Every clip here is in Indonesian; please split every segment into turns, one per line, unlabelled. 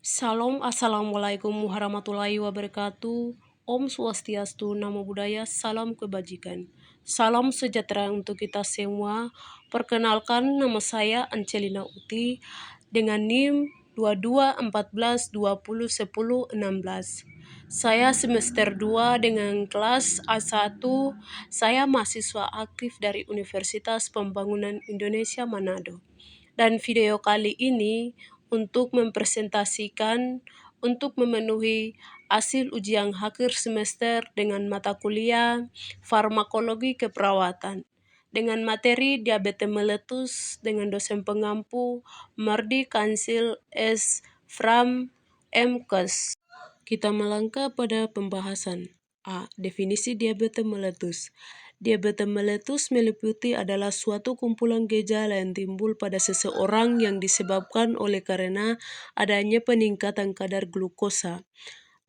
Salam, Assalamualaikum warahmatullahi wabarakatuh. Om Swastiastu, Namo Buddhaya, salam kebajikan. Salam sejahtera untuk kita semua. Perkenalkan, nama saya Angelina Uti dengan NIM 2214201016. Saya semester 2 dengan kelas A1. Saya mahasiswa aktif dari Universitas Pembangunan Indonesia Manado. Dan video kali ini untuk mempresentasikan untuk memenuhi hasil ujian akhir semester dengan mata kuliah farmakologi keperawatan dengan materi diabetes meletus dengan dosen pengampu Mardi Kansil S. Fram M. Kes. Kita melangkah pada pembahasan. A. Definisi diabetes meletus. Diabetes meletus meliputi adalah suatu kumpulan gejala yang timbul pada seseorang yang disebabkan oleh karena adanya peningkatan kadar glukosa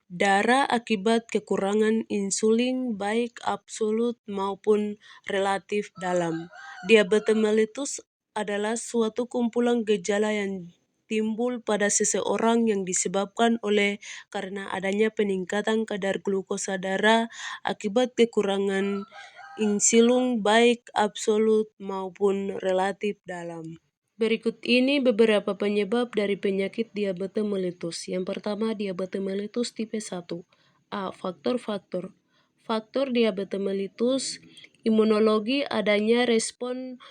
darah akibat kekurangan insulin baik absolut maupun relatif dalam. Diabetes meletus adalah suatu kumpulan gejala yang timbul pada seseorang yang disebabkan oleh karena adanya peningkatan kadar glukosa darah akibat kekurangan insulin baik absolut maupun relatif dalam. Berikut ini beberapa penyebab dari penyakit diabetes meletus. Yang pertama, diabetes meletus tipe 1. A. Faktor-faktor. Faktor diabetes meletus, imunologi adanya respon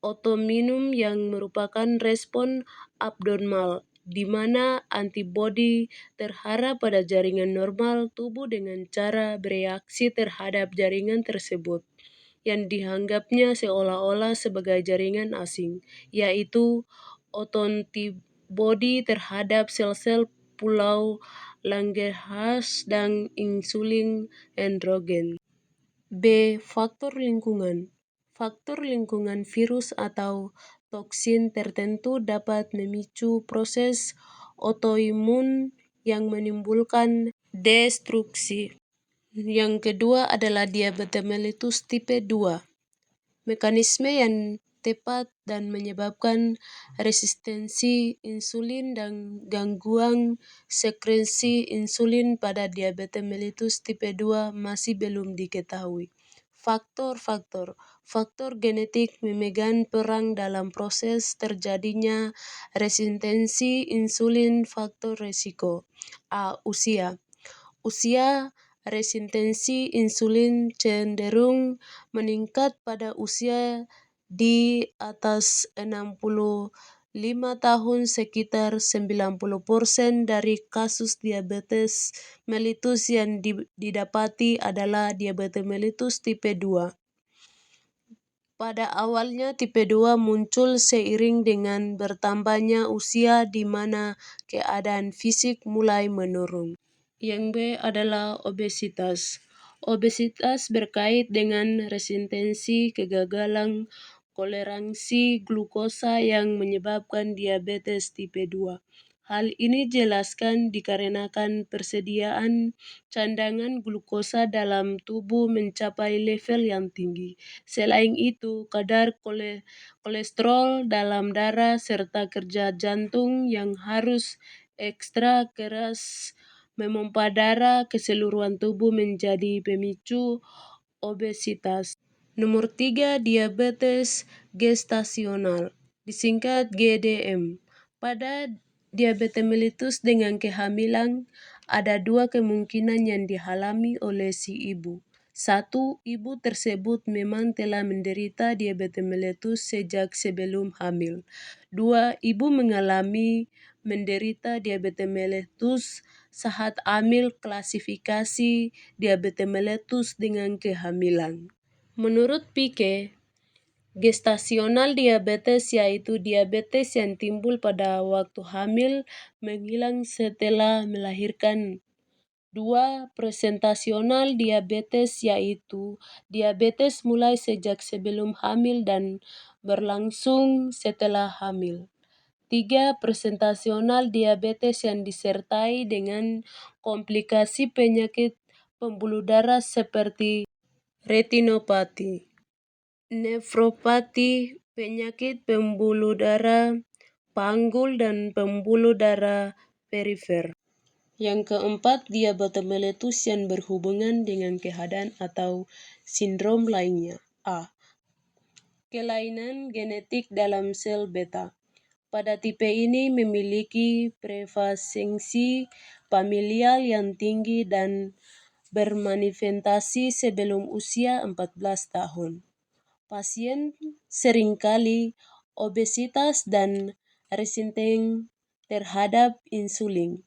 autoimun yang merupakan respon abnormal di mana antibodi terhadap pada jaringan normal tubuh dengan cara bereaksi terhadap jaringan tersebut yang dianggapnya seolah-olah sebagai jaringan asing, yaitu autoantibodi terhadap sel-sel pulau Langerhans dan insulin androgen. B. Faktor lingkungan. Faktor lingkungan virus atau toksin tertentu dapat memicu proses autoimun yang menimbulkan destruksi. Yang kedua adalah diabetes mellitus tipe 2. Mekanisme yang tepat dan menyebabkan resistensi insulin dan gangguan sekresi insulin pada diabetes mellitus tipe 2 masih belum diketahui. Faktor-faktor. Faktor genetik memegang peran dalam proses terjadinya resistensi insulin. Faktor risiko. A. Usia. Usia resistensi insulin cenderung meningkat pada usia di atas 65 tahun. Sekitar 90% dari kasus diabetes mellitus yang didapati adalah diabetes mellitus tipe 2. Pada awalnya tipe 2 muncul seiring dengan bertambahnya usia di mana keadaan fisik mulai menurun. Yang B adalah obesitas. Obesitas berkait dengan resistensi kegagalan toleransi glukosa yang menyebabkan diabetes tipe 2. Hal ini jelaskan dikarenakan persediaan cadangan glukosa dalam tubuh mencapai level yang tinggi. Selain itu, kadar kolesterol dalam darah serta kerja jantung yang harus ekstra keras memompa darah ke seluruh tubuh menjadi pemicu obesitas. Nomor 3, diabetes gestasional, disingkat GDM. Pada diabetes mellitus dengan kehamilan, ada dua kemungkinan yang dialami oleh si ibu. 1. Ibu tersebut memang telah menderita diabetes mellitus sejak sebelum hamil. 2. Ibu mengalami menderita diabetes mellitus saat hamil. Klasifikasi diabetes mellitus dengan kehamilan. Menurut Pike, gestasional diabetes yaitu diabetes yang timbul pada waktu hamil menghilang setelah melahirkan. 2. Presentasional diabetes yaitu diabetes mulai sejak sebelum hamil dan berlangsung setelah hamil. 3. Presentasional diabetes yang disertai dengan komplikasi penyakit pembuluh darah seperti retinopati, nefropati, penyakit pembuluh darah panggul dan pembuluh darah perifer. Yang keempat, diabetes mellitus yang berhubungan dengan keadaan atau sindrom lainnya. A. Kelainan genetik dalam sel beta. Pada tipe ini memiliki prevalensi familial yang tinggi dan bermanifestasi sebelum usia 14 tahun. Pasien seringkali obesitas dan resisten terhadap insulin.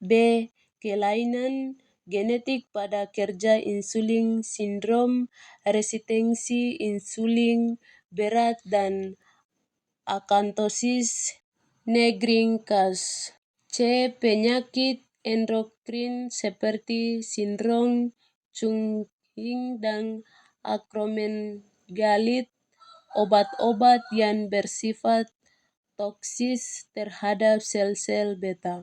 B. Kelainan genetik pada kerja insulin, sindrom resistensi insulin berat dan akantosis nigricans. C. Penyakit endokrin seperti sindrom Cushing dan akromegalit, obat-obat yang bersifat toksis terhadap sel-sel beta.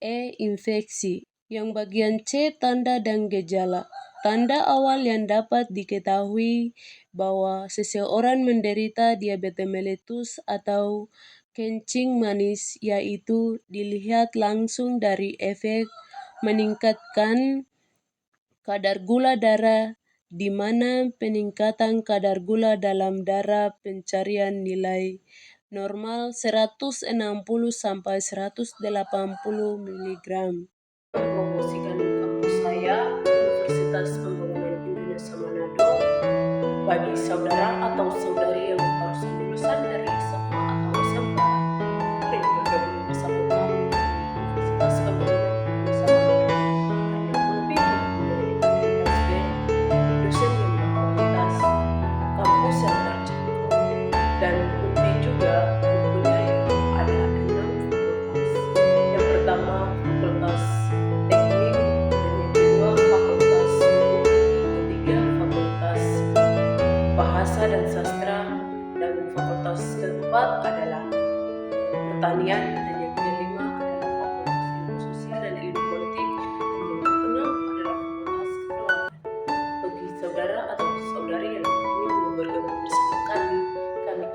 E. Infeksi. Yang bagian C, tanda dan gejala. Tanda awal yang dapat diketahui bahwa seseorang menderita diabetes mellitus atau kencing manis, yaitu dilihat langsung dari efek meningkatkan kadar gula darah, di mana peningkatan kadar gula dalam darah pencarian nilai normal 160 sampai 180 mg. Promosikan kampus saya, Universitas Pembangunan Indonesia Manado, bagi saudara atau saudari yang baru lulusan dari SMA atau SMK, mari bergabung bersama kami Universitas Pembangunan Indonesia Manado, karena UNPI mempunyai aktivitas dosen yang berkualitas, kampus yang terjangkau, dan UNPI juga mempunyai ada 6 fakultas. Yang pertama, Fakultas Teknik, dan yang kedua Fakultas Hukum, yang ketiga Fakultas Bahasa dan Sastra, dan fakultas keempat adalah Pertanian, dan yang kelima adalah Fakultas Ilmu Sosial dan Ilmu Politik, dan yang keenam adalah Fakultas Kedokteran. Bagi saudara atau saudari yang ingin bergabung bersama kami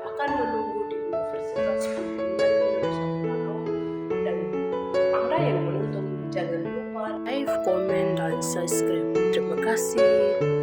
akan menunggu di Universitas Pembangunan Indonesia Manado. Dan Anda yang menonton, jangan lupa like, komen, dan subscribe. Terima kasih.